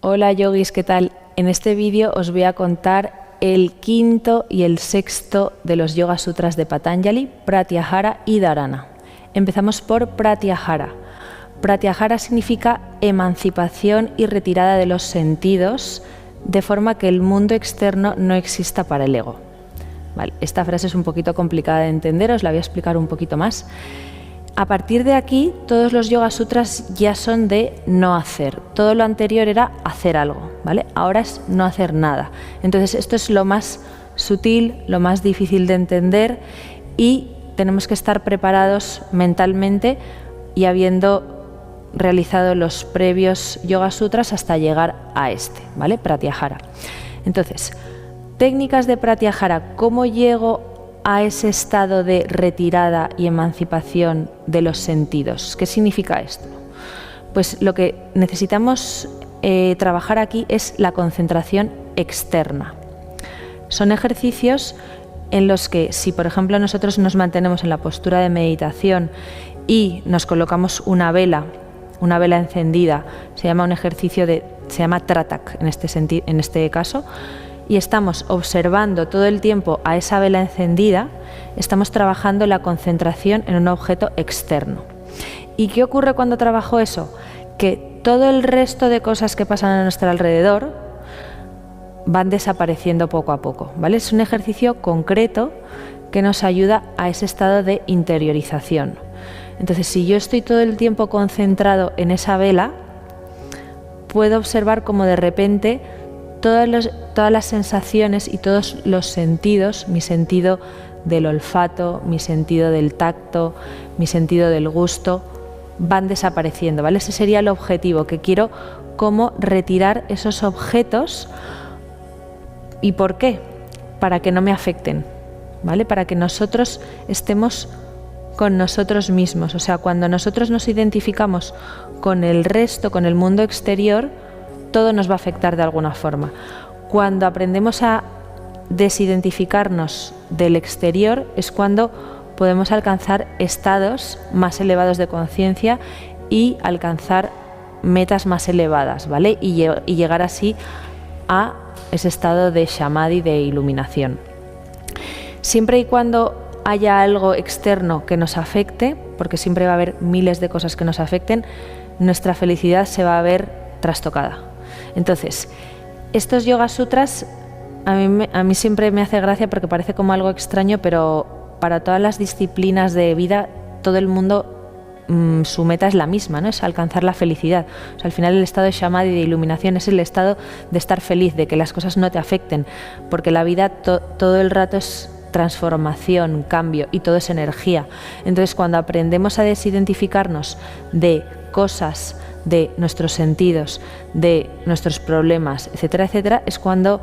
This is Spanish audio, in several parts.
Hola yogis, ¿qué tal? En este vídeo os voy a contar el quinto y el sexto de los Yoga Sutras de Patanjali, Pratyahara y Dharana. Empezamos por Pratyahara. Pratyahara significa emancipación y retirada de los sentidos, de forma que el mundo externo no exista para el ego. Vale, esta frase es un poquito complicada de entender, os la voy a explicar un poquito más. A partir de aquí, todos los Yoga Sutras ya son de no hacer. Todo lo anterior era hacer algo, ¿vale? Ahora es no hacer nada. Entonces, esto es lo más sutil, lo más difícil de entender y tenemos que estar preparados mentalmente y habiendo realizado los previos Yoga Sutras hasta llegar a este, ¿vale? Pratyahara. Entonces, técnicas de Pratyahara, ¿cómo llego a ese estado de retirada y emancipación de los sentidos? ¿Qué significa esto? Pues lo que necesitamos trabajar aquí es la concentración externa. Son ejercicios en los que, si por ejemplo nosotros nos mantenemos en la postura de meditación y nos colocamos una vela encendida, se llama un ejercicio se llama Tratak en este caso, y estamos observando todo el tiempo a esa vela encendida, estamos trabajando la concentración en un objeto externo. ¿Y qué ocurre cuando trabajo eso? Que todo el resto de cosas que pasan a nuestro alrededor van desapareciendo poco a poco, ¿vale? Es un ejercicio concreto que nos ayuda a ese estado de interiorización. Entonces, si yo estoy todo el tiempo concentrado en esa vela, puedo observar cómo de repente todas las sensaciones y todos los sentidos, mi sentido del olfato, mi sentido del tacto, mi sentido del gusto, van desapareciendo, ¿vale? Ese sería el objetivo, que quiero como retirar esos objetos. ¿Y por qué? Para que no me afecten, ¿vale? Para que nosotros estemos con nosotros mismos. O sea, cuando nosotros nos identificamos con el resto, con el mundo exterior, todo nos va a afectar de alguna forma. Cuando aprendemos a desidentificarnos del exterior es cuando podemos alcanzar estados más elevados de conciencia y alcanzar metas más elevadas, ¿vale? Y llegar así a ese estado de samadhi, de iluminación. Siempre y cuando haya algo externo que nos afecte, porque siempre va a haber miles de cosas que nos afecten, nuestra felicidad se va a ver trastocada. Entonces, estos Yoga Sutras a mí siempre me hace gracia porque parece como algo extraño, pero para todas las disciplinas de vida, todo el mundo su meta es la misma, ¿no? Es alcanzar la felicidad. O sea, al final el estado de samadhi, de iluminación, es el estado de estar feliz, de que las cosas no te afecten, porque la vida todo el rato es transformación, cambio, y todo es energía. Entonces, cuando aprendemos a desidentificarnos de cosas, de nuestros sentidos, de nuestros problemas, etcétera, etcétera, es cuando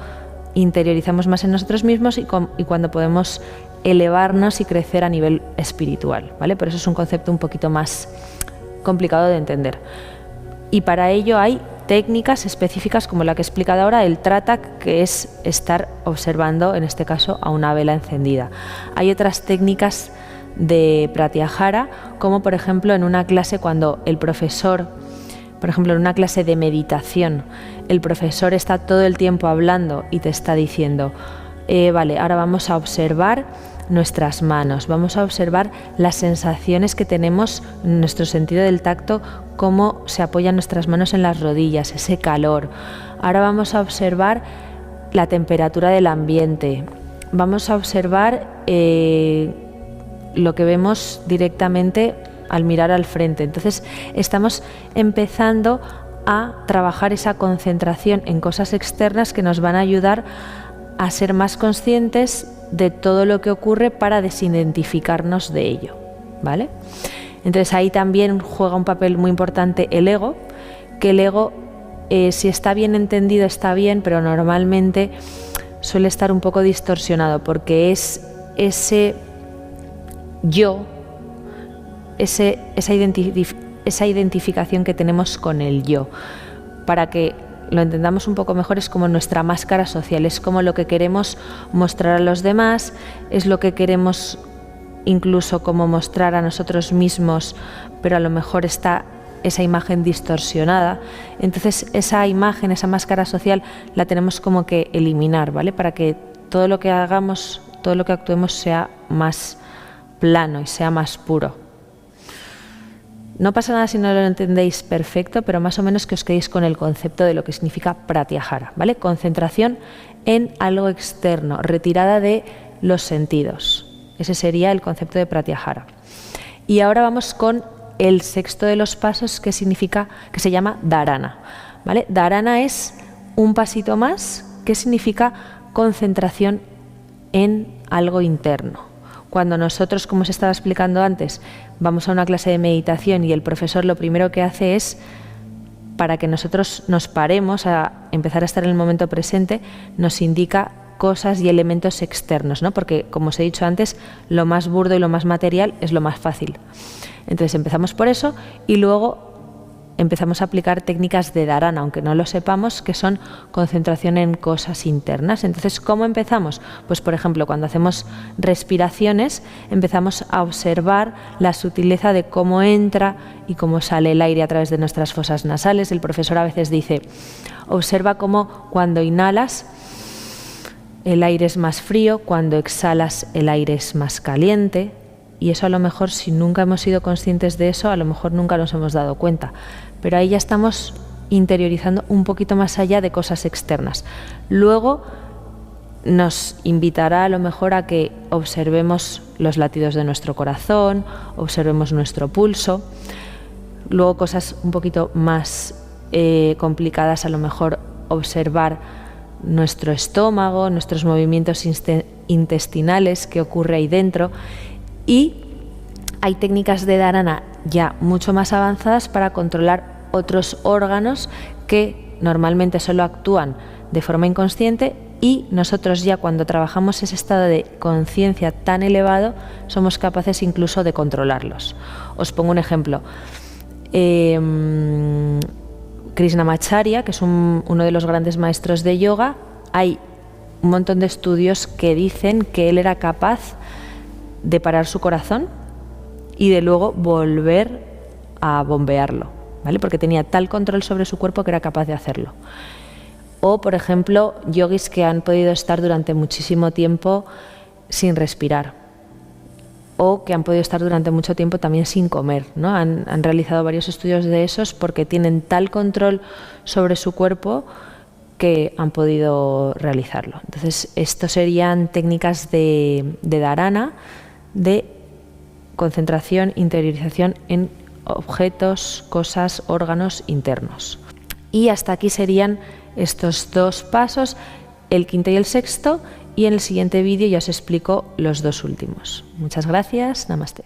interiorizamos más en nosotros mismos y cuando podemos elevarnos y crecer a nivel espiritual, ¿vale? Por eso es un concepto un poquito más complicado de entender. Y para ello hay técnicas específicas como la que he explicado ahora, el Tratak, que es estar observando, en este caso, a una vela encendida. Hay otras técnicas de Pratyahara, como por ejemplo en una clase cuando el profesor, por ejemplo en una clase de meditación, el profesor está todo el tiempo hablando y te está diciendo, vale, ahora vamos a observar nuestras manos, vamos a observar las sensaciones que tenemos en nuestro sentido del tacto, cómo se apoyan nuestras manos en las rodillas, ese calor. Ahora vamos a observar la temperatura del ambiente, vamos a observar lo que vemos directamente al mirar al frente. Entonces estamos empezando a trabajar esa concentración en cosas externas que nos van a ayudar a ser más conscientes de todo lo que ocurre para desidentificarnos de ello, ¿vale? Entonces ahí también juega un papel muy importante el ego, que el ego, si está bien entendido está bien, pero normalmente suele estar un poco distorsionado, porque es ese yo, esa identificación que tenemos con el yo. Para que lo entendamos un poco mejor, es como nuestra máscara social, es como lo que queremos mostrar a los demás, es lo que queremos incluso como mostrar a nosotros mismos, pero a lo mejor está esa imagen distorsionada. Entonces esa imagen, esa máscara social la tenemos como que eliminar, ¿vale? Para que todo lo que hagamos, todo lo que actuemos sea más plano y sea más puro. No pasa nada si no lo entendéis perfecto, pero más o menos que os quedéis con el concepto de lo que significa pratyahara, ¿vale? Concentración en algo externo, retirada de los sentidos. Ese sería el concepto de pratyahara. Y ahora vamos con el sexto de los pasos, que se llama dharana, ¿vale? Dharana es un pasito más, que significa concentración en algo interno. Cuando nosotros, como os estaba explicando antes, vamos a una clase de meditación y el profesor lo primero que hace es, para que nosotros nos paremos a empezar a estar en el momento presente, nos indica cosas y elementos externos, ¿no? Porque, como os he dicho antes, lo más burdo y lo más material es lo más fácil. Entonces empezamos por eso y luego empezamos a aplicar técnicas de dharana, aunque no lo sepamos, que son concentración en cosas internas. Entonces, ¿cómo empezamos? Pues, por ejemplo, cuando hacemos respiraciones, empezamos a observar la sutileza de cómo entra y cómo sale el aire a través de nuestras fosas nasales. El profesor a veces dice, observa cómo cuando inhalas el aire es más frío, cuando exhalas el aire es más caliente. Y eso, a lo mejor, si nunca hemos sido conscientes de eso, a lo mejor nunca nos hemos dado cuenta. Pero ahí ya estamos interiorizando un poquito más allá de cosas externas. Luego nos invitará a lo mejor a que observemos los latidos de nuestro corazón, observemos nuestro pulso. Luego cosas un poquito más complicadas, a lo mejor observar nuestro estómago, nuestros movimientos intestinales, qué ocurre ahí dentro. Y hay técnicas de dharana ya mucho más avanzadas para controlar otros órganos que normalmente solo actúan de forma inconsciente, y nosotros ya, cuando trabajamos ese estado de conciencia tan elevado, somos capaces incluso de controlarlos. Os pongo un ejemplo. Krishnamacharya, que es uno de los grandes maestros de yoga, hay un montón de estudios que dicen que él era capaz de parar su corazón y de luego volver a bombearlo, ¿vale? Porque tenía tal control sobre su cuerpo que era capaz de hacerlo. O, por ejemplo, yogis que han podido estar durante muchísimo tiempo sin respirar, o que han podido estar durante mucho tiempo también sin comer, ¿no? Han realizado varios estudios de esos porque tienen tal control sobre su cuerpo que han podido realizarlo. Entonces, esto serían técnicas de dharana, de concentración, interiorización en objetos, cosas, órganos internos. Y hasta aquí serían estos dos pasos, el quinto y el sexto, y en el siguiente vídeo ya os explico los dos últimos. Muchas gracias, namaste.